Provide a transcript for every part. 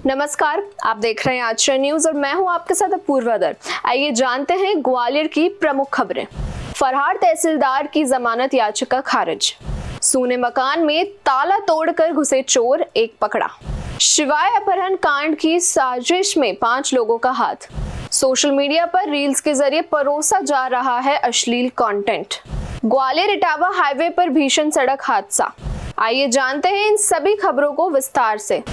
नमस्कार, आप देख रहे हैं आश्रय न्यूज और मैं हूं आपके साथ अपूर्वा दर। आइए जानते हैं ग्वालियर की प्रमुख खबरें। फरहार तहसीलदार की जमानत याचिका खारिज। सूने मकान में ताला तोड़कर घुसे चोर, एक पकड़ा। शिवाय अपहरण कांड की साजिश में 5 लोगों का हाथ। सोशल मीडिया पर रील्स के जरिए परोसा जा रहा है अश्लील कंटेंट। ग्वालियर इटावा हाईवे पर भीषण सड़क हादसा। आइए जानते हैं इन सभी खबरों को विस्तार से।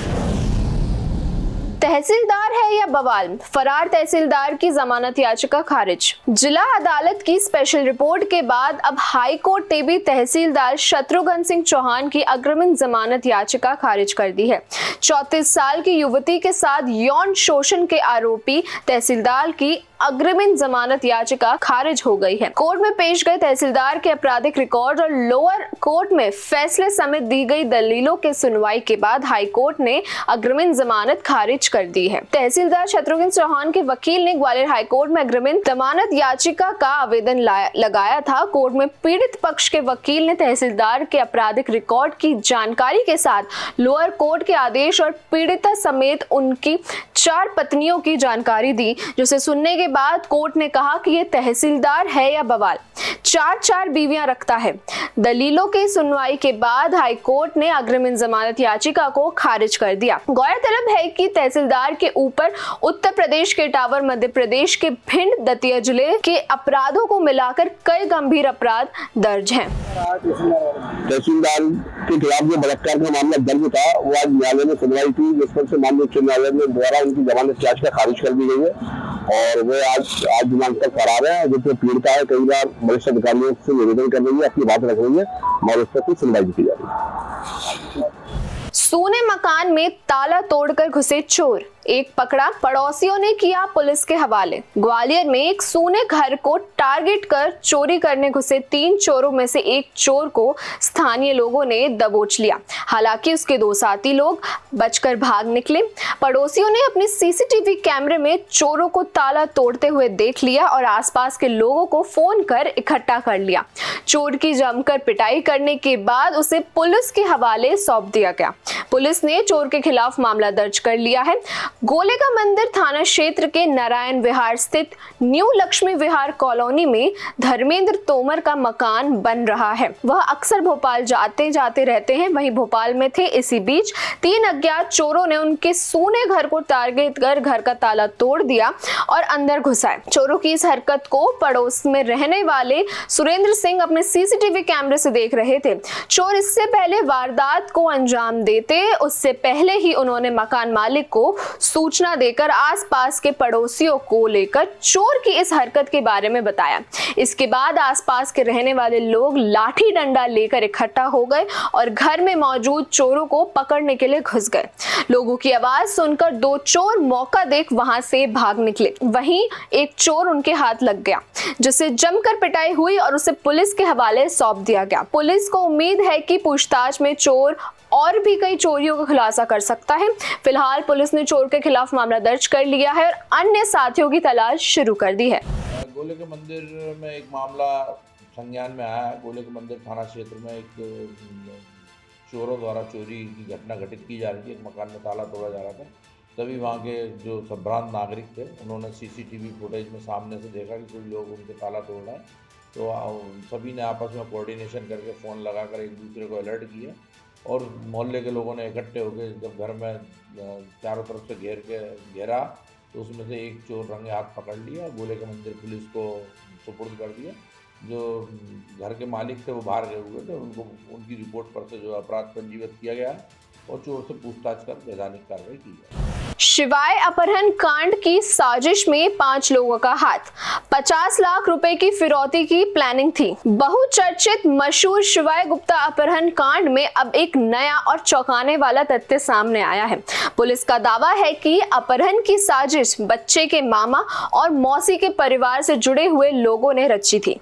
तहसीलदार है या बवाल, फरार तहसीलदार की जमानत याचिका खारिज। जिला अदालत की स्पेशल रिपोर्ट के बाद अब हाई कोर्ट ने भी तहसीलदार शत्रुघ्न सिंह चौहान की अग्रिम जमानत याचिका खारिज कर दी है। 34 साल की युवती के साथ यौन शोषण के आरोपी तहसीलदार की अग्रिम जमानत याचिका खारिज हो गई है। कोर्ट में पेश गए तहसीलदार के आपराधिक रिकॉर्ड और लोअर कोर्ट में फैसले समेत दी गई दलीलों के सुनवाई के बाद हाई कोर्ट ने अग्रिम जमानत खारिज कर दी है। तहसीलदार शत्रुघ्न चौहान के वकील ने ग्वालियर हाई कोर्ट में अग्रिम जमानत याचिका का आवेदन लगाया था। कोर्ट में पीड़ित पक्ष के वकील ने तहसीलदार के आपराधिक रिकॉर्ड की जानकारी के साथ लोअर कोर्ट के आदेश और पीड़िता समेत उनकी 4 पत्नियों की जानकारी दी, जिसे सुनने के बाद कोर्ट ने कहा कि ये तहसीलदार है या बवाल, 4 बीवियां रखता है। दलीलों की सुनवाई के बाद हाई कोर्ट ने अग्रिम जमानत याचिका को खारिज कर दिया। गौरतलब है कि तहसीलदार के ऊपर उत्तर प्रदेश के टावर, मध्य प्रदेश के भिंड, दतिया जिले के अपराधों को मिलाकर कई गंभीर अपराध दर्ज हैं। तहसीलदार के खिलाफ जो बलात्कार का मामला दर्ज था, वो आज न्यायालय में सुनवाई थी, जिस पर से माननीय उच्च न्यायालय ने द्वारा उनकी जमानत याचिका खारिज कर दी गई है और वे आज दिनांक तक फरार है। जो पीड़िता है, कई बार वरिष्ठ अधिकारियों से निवेदन कर रही है, अपनी बात रख रही है और उस पर कुछ सुनवाई की जा रही है। सूने मकान में ताला तोड़कर घुसे चोर, एक पकड़ा। पड़ोसियों ने किया पुलिस के हवाले। ग्वालियर में एक सूने घर को टारगेट कर चोरी करने घुसे 3 चोरों में से एक चोर को स्थानीय लोगों ने दबोच लिया। हालांकि उसके 2 साथी लोग बचकर भाग निकले। पड़ोसियों ने अपने सीसीटीवी कैमरे में चोरों को ताला तोड़ते हुए देख लिया और आसपास के लोगों को फोन कर इकट्ठा कर लिया। चोर की जमकर पिटाई करने के बाद उसे पुलिस के हवाले सौंप दिया गया। पुलिस ने चोर के खिलाफ मामला दर्ज कर लिया है। गोले का मंदिर थाना क्षेत्र के नारायण विहार स्थित न्यू लक्ष्मी विहार कॉलोनी में धर्मेंद्र तोमर का मकान बन रहा है। वह अक्सर भोपाल जाते जाते रहते हैं, वहीं भोपाल में थे। इसी बीच 3 अज्ञात चोरों ने उनके सूने घर को टारगेट कर घर का ताला तोड़ दिया और अंदर घुसाए। चोरों की इस हरकत को पड़ोस में रहने वाले सुरेंद्र सिंह अपने सीसीटीवी कैमरे से देख रहे थे। चोर इससे पहले वारदात को अंजाम देते उससे पहले ही उन्होंने मकान मालिक को सूचना देकर आसपास के पड़ोसियों को लेकर चोर की इस हरकत के बारे में बताया। इसके बाद आसपास के रहने वाले लोग लाठी डंडा लेकर इकट्ठा हो गए और घर में मौजूद चोरों को पकड़ने के लिए घुस गए। लोगों की आवाज सुनकर 2 चोर मौका देख वहां से भाग निकले। वहीं एक चोर उनके हाथ लग गया, जिससे जमकर पिटाई हुई और उसे पुलिस के हवाले सौंप दिया गया। पुलिस को उम्मीद है कि पूछताछ में चोर और भी कई चोरियों का खुलासा कर सकता है। फिलहाल पुलिस ने चोर के खिलाफ मामला दर्ज कर लिया है और अन्य साथियों की तलाश शुरू कर दी है। गोले के मंदिर में एक मामला संज्ञान में आया है। गोले के मंदिर थाना क्षेत्र में एक चोरों द्वारा चोरी की घटना घटित की जा रही थी। एक मकान में ताला तोड़ा जा रहा था, तभी वहाँ के जो संभ्रांत नागरिक थे, उन्होंने सीसीटीवी फुटेज में सामने से देखा कि कोई लोग उनके ताला तोड़ रहे हैं। तो सभी ने आपस में कोऑर्डिनेशन करके फ़ोन लगाकर एक दूसरे को अलर्ट किया और मोहल्ले के लोगों ने इकट्ठे होकर जब घर में चारों तरफ से घेरा तो उसमें से एक चोर रंगे हाथ पकड़ लिया। गोले के मंदिर पुलिस को सुपुर्द कर दिया। जो घर के मालिक थे वो बाहर गए हुए थे, उनको उनकी रिपोर्ट पर से जो अपराध पंजीबद्ध किया गया और चोर से पूछताछ कर वैधानिक कार्रवाई की जाए। शिवाय अपहरण कांड की साजिश में 5 लोगों का हाथ। 50 लाख रुपए की फिरौती की प्लानिंग थी। बहुचर्चित मशहूर शिवाय गुप्ता अपहरण कांड में अब एक नया और चौंकाने वाला तथ्य सामने आया है। पुलिस का दावा है कि अपहरण की साजिश बच्चे के मामा और मौसी के परिवार से जुड़े हुए लोगों ने रची थी।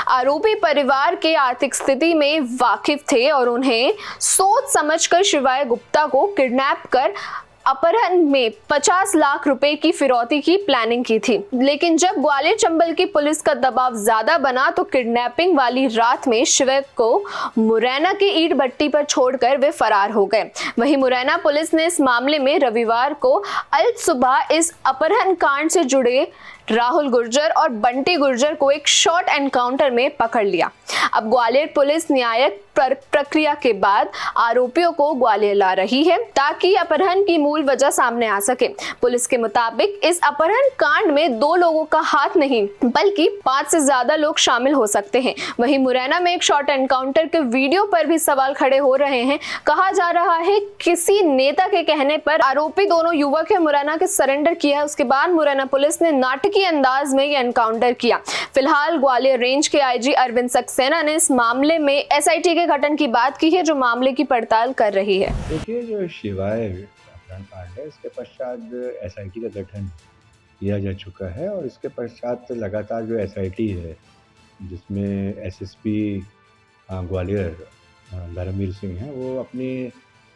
आरोपी परिवार के आर्थिक स्थिति में वाकिफ थे और उन्हें सोच समझकर शिवाय गुप्ता को किडनैप कर अपहरण में 50 लाख रुपए की फिरौती की प्लानिंग की थी। लेकिन जब ग्वालियर चंबल की पुलिस का दबाव ज्यादा बना तो किडनैपिंग वाली रात में शिवक को मुरैना की ईंट भट्टी पर छोड़कर वे फरार हो गए। वहीं मुरैना पुलिस ने इस मामले में रविवार को अल सुबह इस अपहरण कांड से जुड़े राहुल गुर्जर और बंटी गुर्जर को एक शॉर्ट एनकाउंटर में पकड़ लिया। अब ग्वालियर पुलिस न्यायिक प्रक्रिया के बाद आरोपियों को ग्वालियर ला रही है ताकि अपहरण की मूल वजह सामने आ सके। पुलिस के मुताबिक इस अपहरण कांड में 2 लोगों का हाथ नहीं बल्कि 5 से ज्यादा लोग शामिल हो सकते हैं। वहीं मुरैना में एक शॉर्ट एनकाउंटर के वीडियो पर भी सवाल खड़े हो रहे हैं। कहा जा रहा है किसी नेता के कहने पर आरोपी दोनों युवक है मुरैना के सरेंडर किया है। उसके बाद मुरैना पुलिस ने नाटकीय अंदाज में ये एनकाउंटर किया। फिलहाल ग्वालियर रेंज के आईजी अरविंद सक्सेना ने इस मामले में एसआईटी के गठन की बात की है जो मामले की पड़ताल कर रही है। देखिए, जो शिवाय अपहरण कांड है इसके पश्चात एसआईटी का गठन किया जा चुका है और इसके पश्चात लगातार जो एसआईटी है जिसमें एसएसपी ग्वालियर धर्मवीर सिंह हैं वो अपने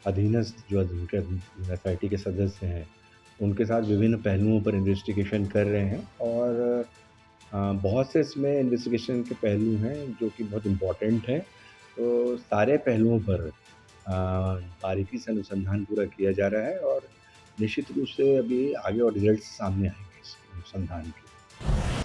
अधीनस्थ जो एसआईटी के सदस्य हैं उनके साथ विभिन्न पहलुओं पर इन्वेस्टिगेशन कर रहे हैं और बहुत से इसमें इन्वेस्टिगेशन के पहलू हैं जो कि बहुत इम्पॉर्टेंट हैं। तो सारे पहलुओं पर बारीकी से अनुसंधान पूरा किया जा रहा है और निश्चित रूप से अभी आगे और रिजल्ट सामने आएंगे इस अनुसंधान के।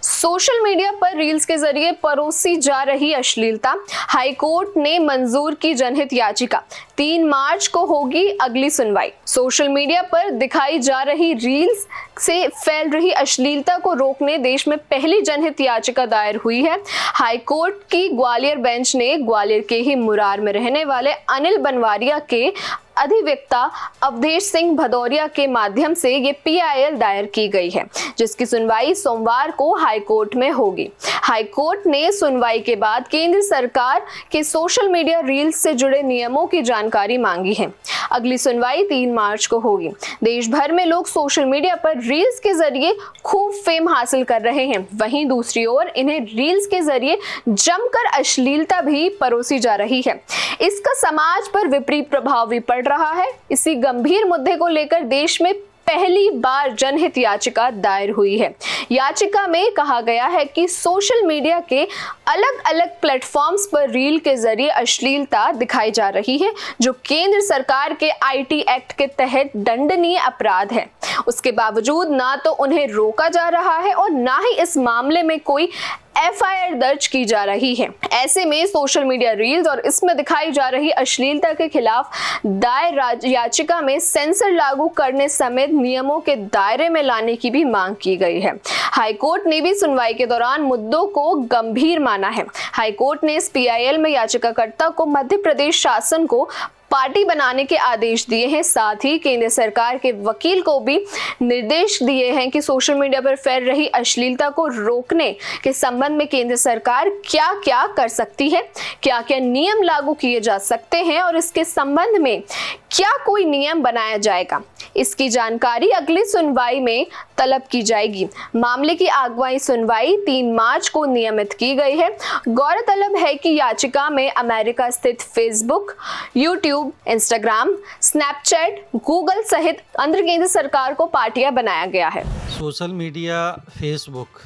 सोशल मीडिया पर रील्स के जरिए परोसी जा रही अश्लीलता, हाईकोर्ट ने मंजूर की जनहित याचिका। 3 मार्च को होगी अगली सुनवाई। सोशल मीडिया पर दिखाई जा रही रील्स से फैल रही अश्लीलता को रोकने देश में पहली जनहित याचिका दायर हुई है। हाईकोर्ट की ग्वालियर बेंच ने ग्वालियर के ही मुरार में रहने वाले अनिल बनवारिया के अधिवक्ता अवधेश सिंह भदौरिया के माध्यम से ये पीआईएल दायर की गई है जिसकी सुनवाई सोमवार को हाईकोर्ट में होगी। हाईकोर्ट ने सुनवाई के बाद केंद्र सरकार के सोशल मीडिया रील्स से जुड़े नियमों की जानकारी मांगी है। अगली सुनवाई 3 मार्च को होगी। देश भर में लोग सोशल मीडिया पर रील्स के जरिए खूब फेम हासिल कर रहे हैं। वहीं दूसरी ओर इन्हें रील्स के जरिए जमकर अश्लीलता भी परोसी जा रही है। इसका समाज पर विपरीत प्रभाव भी पड़ रहा है। इसी गंभीर मुद्दे को लेकर देश में पहली बार जनहित याचिका दायर हुई है। याचिका में कहा गया है कि सोशल मीडिया के अलग अलग प्लेटफॉर्म्स पर रील के जरिए अश्लीलता दिखाई जा रही है जो केंद्र सरकार के आईटी एक्ट के तहत दंडनीय अपराध है। उसके बावजूद ना तो उन्हें रोका जा रहा है और ना ही इस मामले में कोई एफआईआर दर्ज की जा रही है। ऐसे में सोशल मीडिया रील्स और इसमें दिखाई जा रही अश्लीलता के खिलाफ दायर याचिका में सेंसर लागू करने समेत नियमों के दायरे में लाने की भी मांग की गई है। हाईकोर्ट ने भी सुनवाई के दौरान मुद्दों को गंभीर माना है। हाईकोर्ट ने इस पीआईएल में याचिकाकर्ता को मध्य प्रदेश शासन को पार्टी बनाने के आदेश दिए हैं। साथ ही केंद्र सरकार के वकील को भी निर्देश दिए हैं कि सोशल मीडिया पर फैल रही अश्लीलता को रोकने के संबंध में केंद्र सरकार क्या क्या कर सकती है, क्या क्या नियम लागू किए जा सकते हैं और इसके संबंध में क्या कोई नियम बनाया जाएगा। इसकी जानकारी अगली सुनवाई में तलब की जाएगी। मामले की अगली सुनवाई 3 मार्च को नियमित की गई है। गौरतलब है कि याचिका में अमेरिका स्थित Facebook, YouTube, Instagram, Snapchat, Google सहित अंतर केंद्र सरकार को पार्टियां बनाया गया है। Social media Facebook,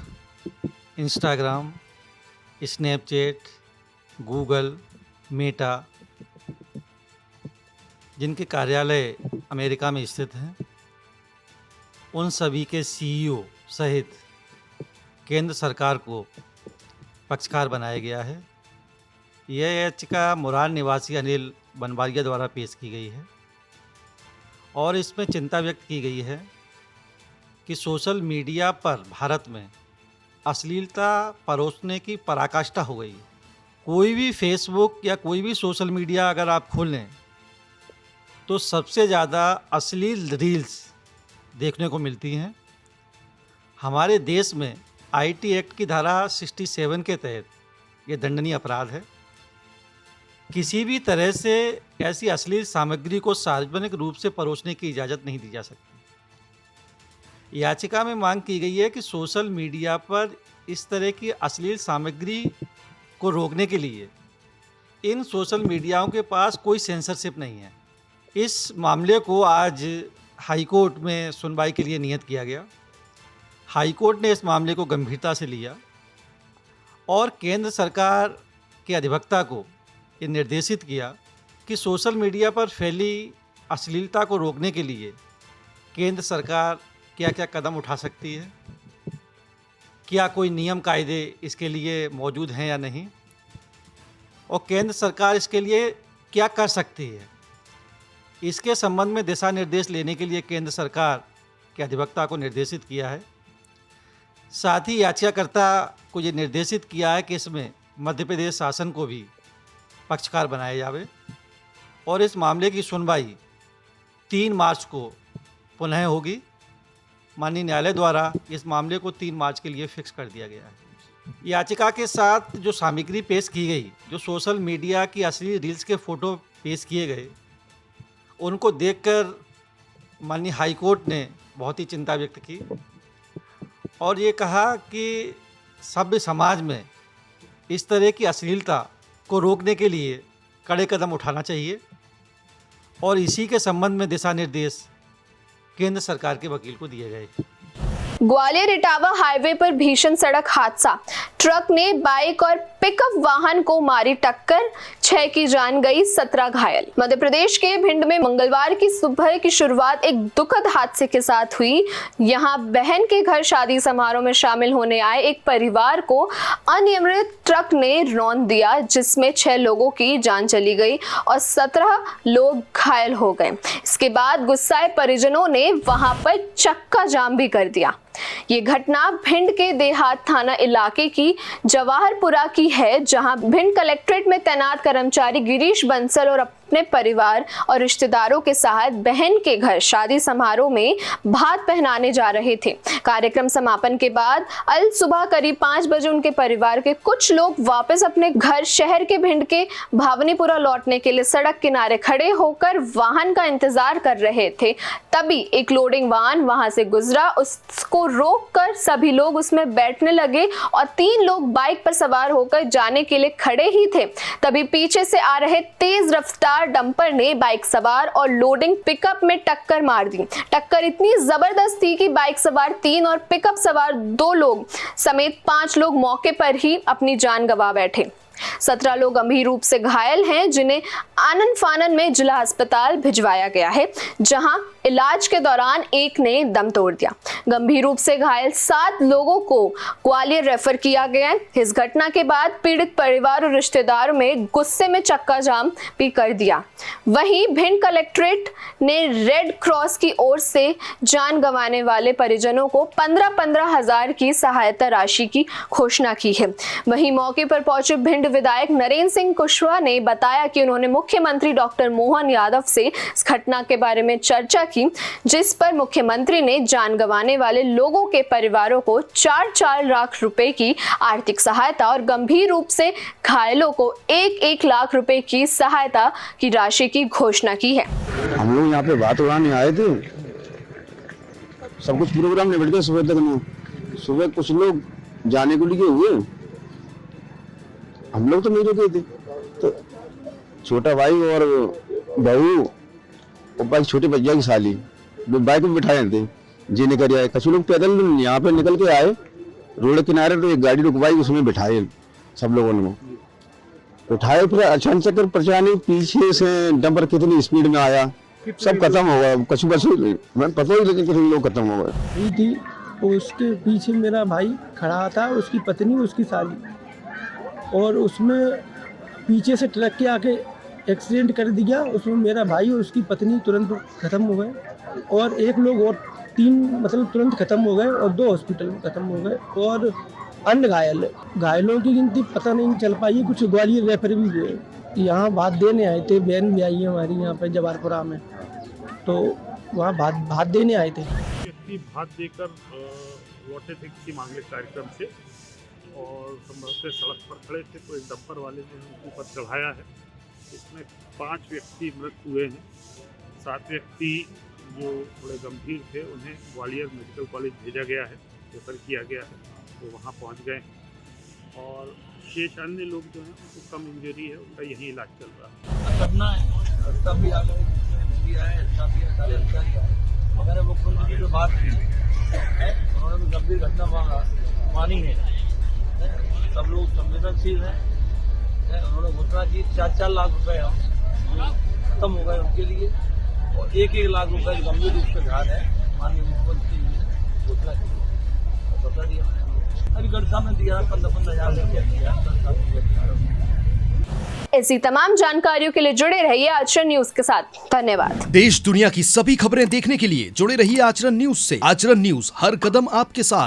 Instagram, Snapchat, Google, Meta जिनके कार्यालय अमेरिका में स्थित हैं उन सभी के सीईओ सहित केंद्र सरकार को पक्षकार बनाया गया है। यह याचिका मुरार निवासी अनिल बनवारिया द्वारा पेश की गई है और इसमें चिंता व्यक्त की गई है कि सोशल मीडिया पर भारत में अश्लीलता परोसने की पराकाष्ठा हो गई है। कोई भी फेसबुक या कोई भी सोशल मीडिया अगर आप खोलें तो सबसे ज़्यादा अश्लील रील्स देखने को मिलती हैं। हमारे देश में आईटी एक्ट की धारा 67 के तहत ये दंडनीय अपराध है। किसी भी तरह से ऐसी अश्लील सामग्री को सार्वजनिक रूप से परोसने की इजाज़त नहीं दी जा सकती। याचिका में मांग की गई है कि सोशल मीडिया पर इस तरह की अश्लील सामग्री को रोकने के लिए इन सोशल मीडियाओं के पास कोई सेंसरशिप नहीं है। इस मामले को आज हाई कोर्ट में सुनवाई के लिए नियत किया गया। हाई कोर्ट ने इस मामले को गंभीरता से लिया और केंद्र सरकार के अधिवक्ता को ये निर्देशित किया कि सोशल मीडिया पर फैली अश्लीलता को रोकने के लिए केंद्र सरकार क्या क्या कदम उठा सकती है, क्या कोई नियम कायदे इसके लिए मौजूद हैं या नहीं, और केंद्र सरकार इसके लिए क्या कर सकती है। इसके संबंध में दिशा निर्देश लेने के लिए केंद्र सरकार के अधिवक्ता को निर्देशित किया है। साथ ही याचिकाकर्ता को ये निर्देशित किया है कि इसमें मध्य प्रदेश शासन को भी पक्षकार बनाया जावे और इस मामले की सुनवाई 3 मार्च को पुनः होगी। माननीय न्यायालय द्वारा इस मामले को 3 मार्च के लिए फिक्स कर दिया गया है। याचिका के साथ जो सामग्री पेश की गई, जो सोशल मीडिया की असली रील्स के फ़ोटो पेश किए गए, उनको देखकर माननीय हाई कोर्ट ने बहुत ही चिंता व्यक्त की और ये कहा कि सभ्य समाज में इस तरह की अश्लीलता को रोकने के लिए कड़े कदम उठाना चाहिए और इसी के संबंध में दिशा निर्देश केंद्र सरकार के वकील को दिए गए। ग्वालियर इटावा हाईवे पर भीषण सड़क हादसा, ट्रक ने बाइक और पिकअप वाहन को मारी टक्कर, 6 की जान गई, 17 घायल। मध्य प्रदेश के भिंड में मंगलवार की सुबह की शुरुआत एक दुखद हादसे के साथ हुई। यहां बहन के घर शादी समारोह में शामिल होने आए एक परिवार को अनियंत्रित ट्रक ने रौंद दिया, जिसमें 6 लोगों की जान चली गई और 17 लोग घायल हो गए। इसके बाद गुस्साए परिजनों ने वहां पर चक्का जाम भी कर दिया। ये घटना भिंड के देहात थाना इलाके की जवाहरपुरा की है, जहां भिंड कलेक्ट्रेट में तैनात कर्मचारी गिरीश बंसल और अपने परिवार और रिश्तेदारों के साथ बहन के घर शादी समारोह में भात पहनाने जा रहे थे। कार्यक्रम समापन के बाद अल सुबह करीब 5 बजे उनके परिवार के कुछ लोग वापस अपने घर शहर के भिंड के भावनीपुरा लौटने के लिए सड़क किनारे खड़े होकर वाहन का इंतजार कर रहे थे। तभी एक लोडिंग वाहन वहां से गुजरा, उसको रोककर सभी लोग उसमें बैठने लगे और 3 लोग बाइक पर सवार होकर जाने के लिए खड़े ही थे। तभी पीछे से आ रहे तेज रफ्तार डंपर ने बाइक सवार और लोडिंग पिकअप में टक्कर मार दी। टक्कर इतनी जबरदस्त थी कि बाइक सवार 3 और पिकअप सवार 2 लोग समेत 5 लोग मौके पर ही अपनी जान गंवा बैठे। 17 लोग गंभीर रूप से घायल हैं, जिन्हें आनन फानन में जिला अस्पताल भिजवाया गया है, जहां इलाज के दौरान एक ने दम तोड़ दिया। गंभीर रूप से घायल 7 लोगों को ग्वालियर रेफर किया गया है। इस घटना के बाद पीड़ित परिवार और रिश्तेदारों में गुस्से में चक्का जाम भी कर दिया। वहीं भिंड कलेक्ट्रेट ने रेड क्रॉस की ओर से जान गंवाने वाले परिजनों को 15-15 हजार की सहायता राशि की घोषणा की है। वहीं मौके पर पहुंचे भिंड विधायक नरेंद्र सिंह कुशवाहा ने बताया कि उन्होंने मुख्यमंत्री डॉक्टर मोहन यादव से इस घटना के बारे में चर्चा की, जिस पर मुख्यमंत्री ने जान गंवाने वाले लोगों के परिवारों को 4-4 लाख रुपए की आर्थिक सहायता और गंभीर रूप से घायलों को 1-1 लाख रुपए की सहायता की राशि की घोषणा की है। हम लोग यहाँ पे बात उड़ाने आए थे, सब कुछ प्रोग्राम निबट गया सुबह तक। सुबह कुछ लोग जाने को लिए हुए, हम लोग तो नहीं रुके थे, तो छोटा भाई और बहू और बाइक छोटे भैया की साली बाइक में बिठाए थे जी निकल आए। कुछ लोग पैदल यहाँ पे निकल के आए रोड किनारे, तो एक गाड़ी रुकवाई, उसमें बिठाए सब लोगों ने उठाए। फिर अचानक परेशानी पीछे से डंपर कितनी स्पीड में आया, सब खत्म हो गया। कुछ बस मैं पता ही लगे कितने लोग खत्म हो गए थी। उसके पीछे मेरा भाई खड़ा था, उसकी पत्नी, उसकी साली, और उसमें पीछे से ट्रक के आके एक्सीडेंट कर दिया। उसमें मेरा भाई और उसकी पत्नी तुरंत खत्म हो गए और 1 लोग और 3 मतलब तुरंत खत्म हो गए और 2 हॉस्पिटल में खत्म हो गए और अन्य घायलों की गिनती पता नहीं चल पाई। कुछ ग्वालियर रेफर भी हुए। यहाँ भात देने आए थे, बहन भी आई है हमारी यहाँ पर जवाहरपुरा में, तो वहाँ भात देने आए थे। व्यक्ति भात देकर लौटे थे किसी मांगलिक कार्यक्रम से और संभवतः सड़क पर खड़े थे, तो एक डंपर वाले ने उनके ऊपर चढ़ाया है। इसमें 5 व्यक्ति मृत हुए हैं। 7 व्यक्ति जो थोड़े गंभीर थे उन्हें ग्वालियर मेडिकल कॉलेज भेजा गया है, रेफर किया गया है, वो वहाँ पहुँच गए और शेष अन्य लोग जो हैं उनको कम इंजरी है, उनका यही इलाज चल रहा है। मैंने मुख्यमंत्री जी से बात की, उन्होंने भी गंभीर घटना मानी है। सब लोग संवेदनशील हैं। उन्होंने घोषणा की 4-4 लाख रुपए हम खत्म हो गए उनके लिए, और 1-1 लाख रुपए गंभीर रूप से ध्यान है माननीय मुख्यमंत्री जी ने घोषणा की, बता दिया मैंने। अभी गढ़ता में दिया 15,000 रुपया दिया। ऐसी तमाम जानकारियों के लिए जुड़े रहिए आचरण न्यूज के साथ। धन्यवाद। देश दुनिया की सभी खबरें देखने के लिए जुड़े रहिए आचरण न्यूज से। आचरण न्यूज, हर कदम आपके साथ।